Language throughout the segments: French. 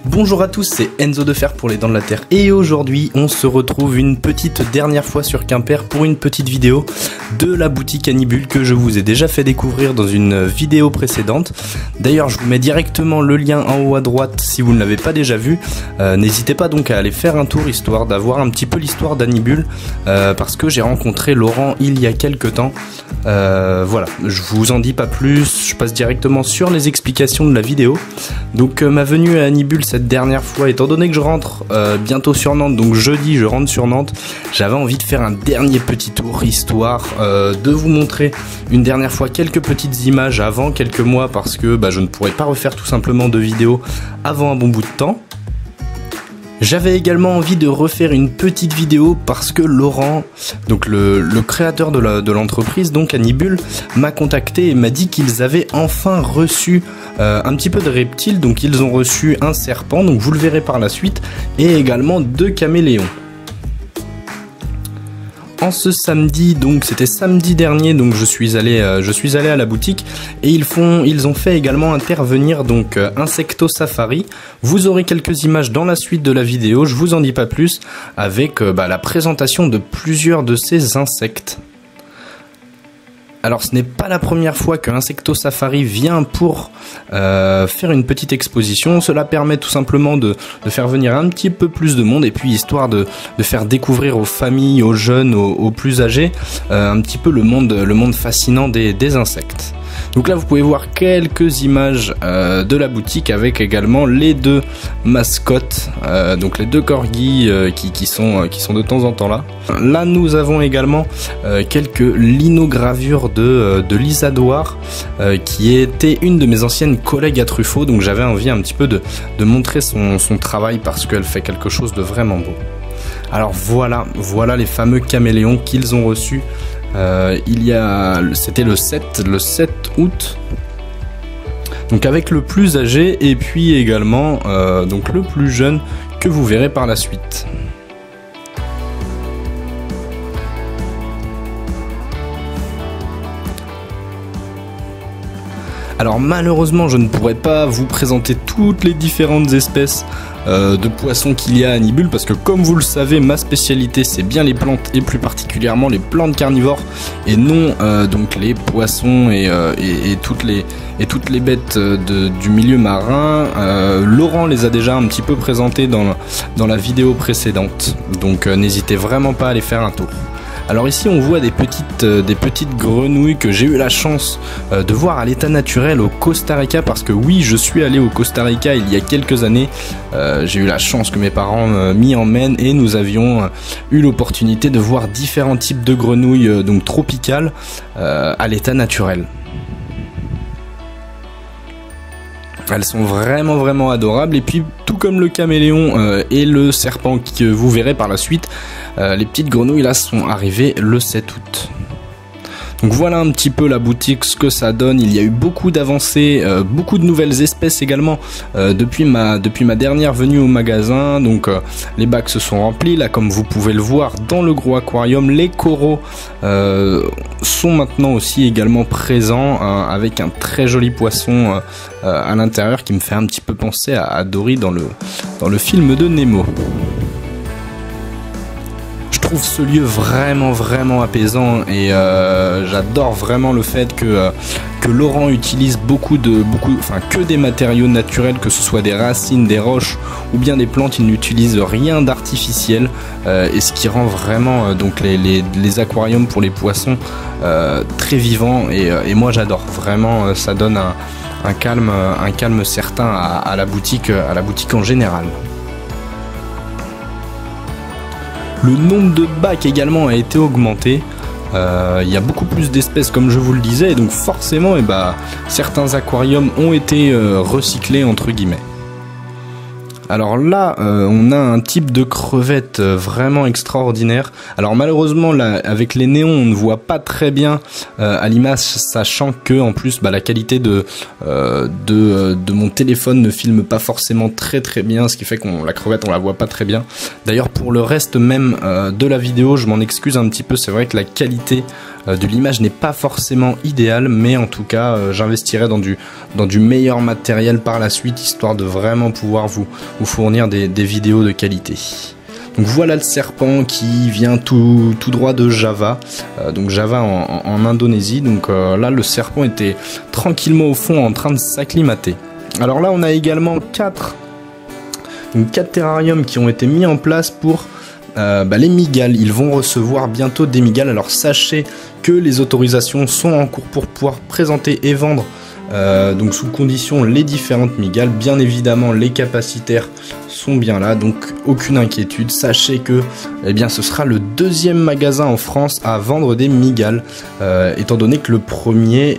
Bonjour à tous, c'est Enzo de Fer pour les Dents de la Terre et aujourd'hui on se retrouve une petite dernière fois sur Quimper pour une petite vidéo de la boutique Anibul que je vous ai déjà fait découvrir dans une vidéo précédente. D'ailleurs je vous mets directement le lien en haut à droite si vous ne l'avez pas déjà vu. N'hésitez pas donc à aller faire un tour histoire d'avoir un petit peu l'histoire d'Anibul parce que j'ai rencontré Laurent il y a quelques temps. Voilà, je vous en dis pas plus, je passe directement sur les explications de la vidéo. Donc ma venue à Anibul cette dernière fois, étant donné que je rentre bientôt sur Nantes, donc jeudi je rentre sur Nantes, j'avais envie de faire un dernier petit tour histoire de vous montrer une dernière fois quelques petites images avant quelques mois parce que je ne pourrais pas refaire tout simplement de vidéos avant un bon bout de temps. J'avais également envie de refaire une petite vidéo parce que Laurent, donc le créateur de l'entreprise, donc Anibul, m'a contacté et m'a dit qu'ils avaient enfin reçu un petit peu de reptiles. Donc ils ont reçu un serpent, donc vous le verrez par la suite, et également 2 caméléons. En ce samedi, donc c'était samedi dernier, donc je suis allé à la boutique et ils ont fait également intervenir donc Insecto Safari. Vous aurez quelques images dans la suite de la vidéo, je vous en dis pas plus, avec la présentation de plusieurs de ces insectes. Alors ce n'est pas la première fois que Insecto Safari vient pour faire une petite exposition. Cela permet tout simplement de faire venir un petit peu plus de monde et puis histoire de faire découvrir aux familles, aux jeunes, aux plus âgés un petit peu le monde fascinant des insectes. Donc là vous pouvez voir quelques images de la boutique avec également les 2 mascottes, donc les 2 corgis qui sont de temps en temps là. Là nous avons également quelques linogravures de Lisa Douar qui était une de mes anciennes collègues à Truffaut, donc j'avais envie un petit peu de montrer son travail parce qu'elle fait quelque chose de vraiment beau. Alors voilà les fameux caméléons qu'ils ont reçus. C'était le 7 août, donc avec le plus âgé et puis également donc le plus jeune que vous verrez par la suite. Alors malheureusement je ne pourrais pas vous présenter toutes les différentes espèces de poissons qu'il y a à Anibul parce que comme vous le savez ma spécialité c'est bien les plantes et plus particulièrement les plantes carnivores et non donc les poissons et toutes les bêtes du milieu marin. Laurent les a déjà un petit peu présentées dans la vidéo précédente, donc n'hésitez vraiment pas à aller faire un tour. Alors ici on voit des petites grenouilles que j'ai eu la chance de voir à l'état naturel au Costa Rica parce que oui je suis allé au Costa Rica il y a quelques années. J'ai eu la chance que mes parents m'y emmènent et nous avions eu l'opportunité de voir différents types de grenouilles donc tropicales à l'état naturel. Elles sont vraiment adorables et puis tout comme le caméléon et le serpent que vous verrez par la suite, les petites grenouilles là sont arrivées le 7 août. Donc voilà un petit peu la boutique, ce que ça donne. Il y a eu beaucoup d'avancées, beaucoup de nouvelles espèces également depuis ma dernière venue au magasin. Donc les bacs se sont remplis. Là comme vous pouvez le voir dans le gros aquarium, les coraux sont maintenant aussi également présents avec un très joli poisson à l'intérieur qui me fait un petit peu penser à Dory dans le film de Nemo. Je trouve ce lieu vraiment apaisant et j'adore vraiment le fait que Laurent utilise que des matériaux naturels, que ce soit des racines, des roches ou bien des plantes. Il n'utilise rien d'artificiel et ce qui rend vraiment donc les aquariums pour les poissons très vivants et moi j'adore vraiment. Ça donne un calme certain à la boutique en général. Le nombre de bacs également a été augmenté. Il y a beaucoup plus d'espèces comme je vous le disais et donc forcément certains aquariums ont été recyclés entre guillemets. Alors là, on a un type de crevette vraiment extraordinaire. Alors malheureusement, là, avec les néons, on ne voit pas très bien à l'image, sachant que en plus, la qualité de mon téléphone ne filme pas forcément très bien, ce qui fait que la crevette, on la voit pas très bien. D'ailleurs, pour le reste même de la vidéo, je m'en excuse un petit peu. C'est vrai que la qualité de l'image n'est pas forcément idéale, mais en tout cas, j'investirai dans du meilleur matériel par la suite, histoire de vraiment pouvoir vous vous fournir des vidéos de qualité. Donc voilà le serpent qui vient tout droit de Java, donc Java en Indonésie. Donc là le serpent était tranquillement au fond en train de s'acclimater. Alors là on a également 4 terrariums qui ont été mis en place pour les mygales. Ils vont recevoir bientôt des mygales. Alors sachez que les autorisations sont en cours pour pouvoir présenter et vendre donc sous condition les différentes mygales. Bien évidemment les capacitaires sont bien là, donc aucune inquiétude. Sachez que ce sera le 2e magasin en France à vendre des mygales, étant donné que le premier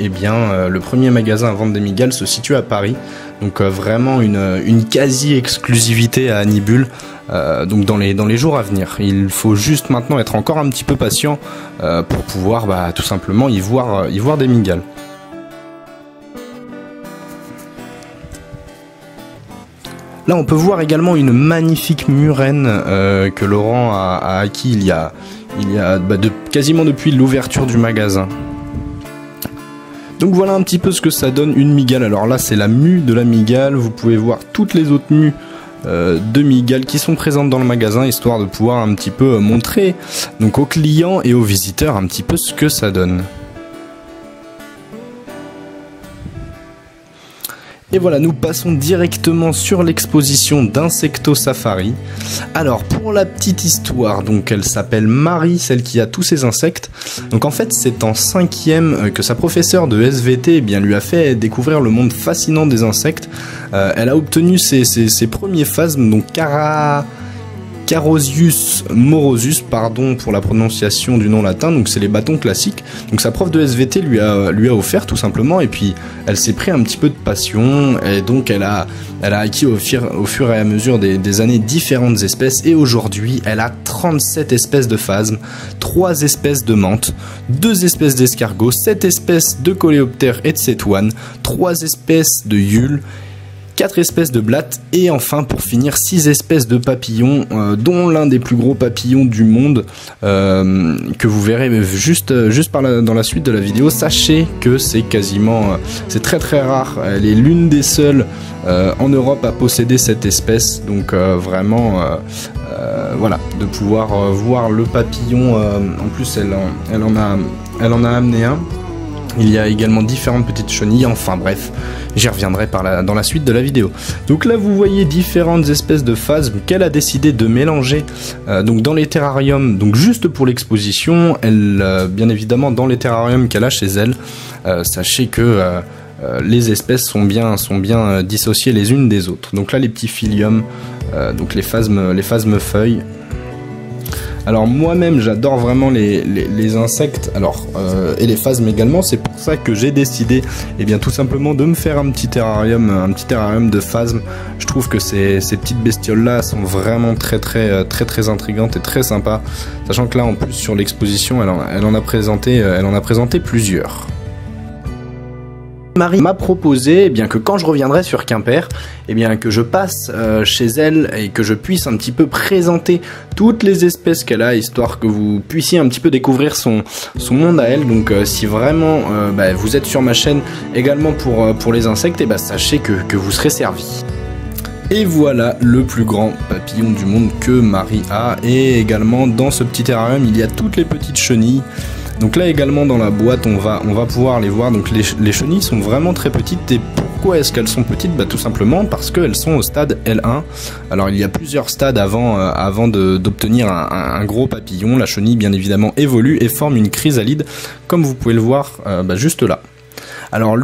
magasin à vendre des mygales se situe à Paris. Donc vraiment une quasi-exclusivité à Anibul, donc dans les jours à venir. Il faut juste maintenant être encore un petit peu patient pour pouvoir tout simplement y voir des mygales. Là on peut voir également une magnifique murène que Laurent a acquis il y a quasiment depuis l'ouverture du magasin. Donc voilà un petit peu ce que ça donne une mygale. Alors là c'est la mue de la mygale, vous pouvez voir toutes les autres mues de mygales qui sont présentes dans le magasin, histoire de pouvoir un petit peu montrer donc aux clients et aux visiteurs un petit peu ce que ça donne. Et voilà, nous passons directement sur l'exposition d'Insecto Safari. Alors pour la petite histoire, donc elle s'appelle Marie, celle qui a tous ces insectes. Donc en fait c'est en 5e que sa professeure de SVT lui a fait découvrir le monde fascinant des insectes. Elle a obtenu ses premiers phasmes, donc Carosius morosus, pardon pour la prononciation du nom latin, donc c'est les bâtons classiques. Donc sa prof de SVT lui a offert tout simplement, et puis elle s'est pris un petit peu de passion, et donc elle a acquis au fur et à mesure des années différentes espèces, et aujourd'hui elle a 37 espèces de phasmes, 3 espèces de menthes, 2 espèces d'escargots, 7 espèces de coléoptères et de cétoines, 3 espèces de yules, 4 espèces de blattes, et enfin pour finir 6 espèces de papillons, dont l'un des plus gros papillons du monde, que vous verrez juste dans la suite de la vidéo. Sachez que c'est c'est très très rare, elle est l'une des seules en Europe à posséder cette espèce, donc vraiment voilà, de pouvoir voir le papillon, en plus elle en a amené un. Il y a également différentes petites chenilles, enfin bref, j'y reviendrai dans la suite de la vidéo. Donc là vous voyez différentes espèces de phasmes qu'elle a décidé de mélanger donc dans les terrariums, donc juste pour l'exposition. Elle, bien évidemment dans les terrariums qu'elle a chez elle, sachez que les espèces sont bien dissociées les unes des autres. Donc là les petits phylliums, donc les phasmes feuilles. Alors moi-même j'adore vraiment les insectes, et les phasmes également. C'est pour ça que j'ai décidé tout simplement de me faire un petit terrarium de phasmes. Je trouve que ces petites bestioles là sont vraiment très intrigantes et très sympas, sachant que là en plus sur l'exposition elle en a présenté plusieurs. Marie m'a proposé que quand je reviendrai sur Quimper, que je passe chez elle et que je puisse un petit peu présenter toutes les espèces qu'elle a, histoire que vous puissiez un petit peu découvrir son monde à elle. Donc si vraiment vous êtes sur ma chaîne également pour les insectes, sachez que vous serez servi. Et voilà le plus grand papillon du monde que Marie a, et également dans ce petit terrarium il y a toutes les petites chenilles. Donc là également dans la boîte on va pouvoir les voir. Donc les chenilles sont vraiment très petites. Et pourquoi est-ce qu'elles sont petites? Tout simplement parce qu'elles sont au stade L1. Alors il y a plusieurs stades avant d'obtenir un gros papillon. La chenille bien évidemment évolue et forme une chrysalide, comme vous pouvez le voir juste là. Alors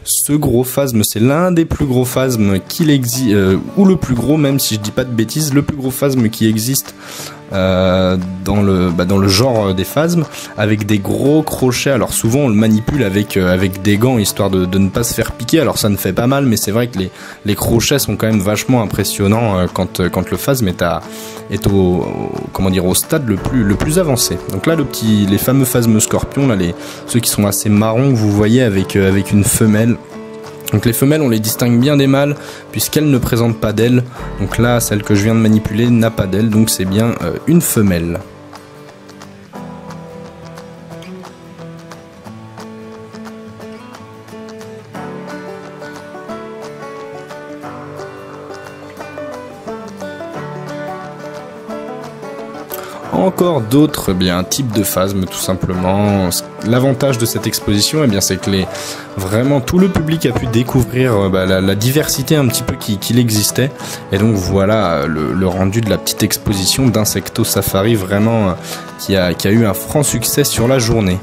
ce gros phasme, c'est l'un des plus gros phasmes qu'il existe, ou le plus gros, même si je dis pas de bêtises, le plus gros phasme qui existe dans le genre des phasmes, avec des gros crochets. Alors souvent on le manipule avec des gants, histoire de ne pas se faire piquer. Alors ça ne fait pas mal, mais c'est vrai que les crochets sont quand même vachement impressionnants quand le phasme est au stade le plus avancé. Donc là les fameux phasmes scorpions, là ceux qui sont assez marrons, que vous voyez avec une femelle. Donc les femelles on les distingue bien des mâles puisqu'elles ne présentent pas d'ailes. Donc là celle que je viens de manipuler n'a pas d'ailes, donc c'est bien une femelle. Encore d'autres types de phasmes tout simplement. L'avantage de cette exposition, c'est que vraiment tout le public a pu découvrir la diversité un petit peu qu'il existait. Et donc voilà le rendu de la petite exposition d'Insecto Safari vraiment qui a eu un franc succès sur la journée.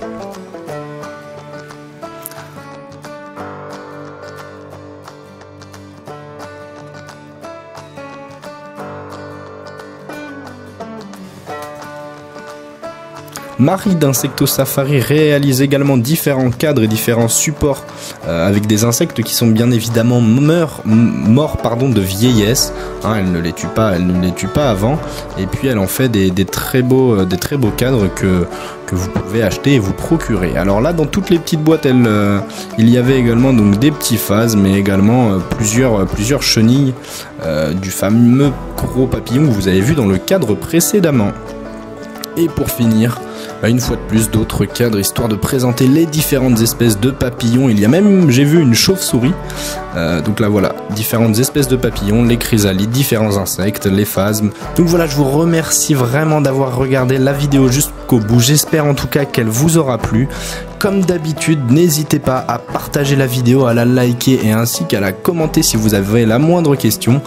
Marie d'Insecto Safari réalise également différents cadres et différents supports avec des insectes qui sont bien évidemment morts de vieillesse. Elle ne les tue pas avant. Et puis elle en fait des très beaux cadres que vous pouvez acheter et vous procurer. Alors là, dans toutes les petites boîtes, il y avait également donc des petits phases, mais également plusieurs chenilles du fameux gros papillon que vous avez vu dans le cadre précédemment. Et pour finir, une fois de plus, d'autres cadres histoire de présenter les différentes espèces de papillons. Il y a même, j'ai vu, une chauve-souris. Donc là voilà, différentes espèces de papillons, les chrysalides, différents insectes, les phasmes. Donc voilà, je vous remercie vraiment d'avoir regardé la vidéo jusqu'au bout. J'espère en tout cas qu'elle vous aura plu. Comme d'habitude, n'hésitez pas à partager la vidéo, à la liker et ainsi qu'à la commenter si vous avez la moindre question.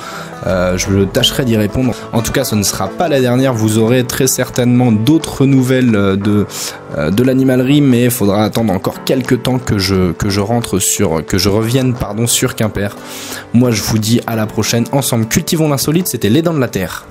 Je tâcherai d'y répondre. En tout cas, ce ne sera pas la dernière. Vous aurez très certainement d'autres nouvelles de l'animalerie, mais il faudra attendre encore quelques temps que je revienne sur Quimper. Moi, je vous dis à la prochaine. Ensemble, cultivons l'insolite. C'était Les Dents de la Terre.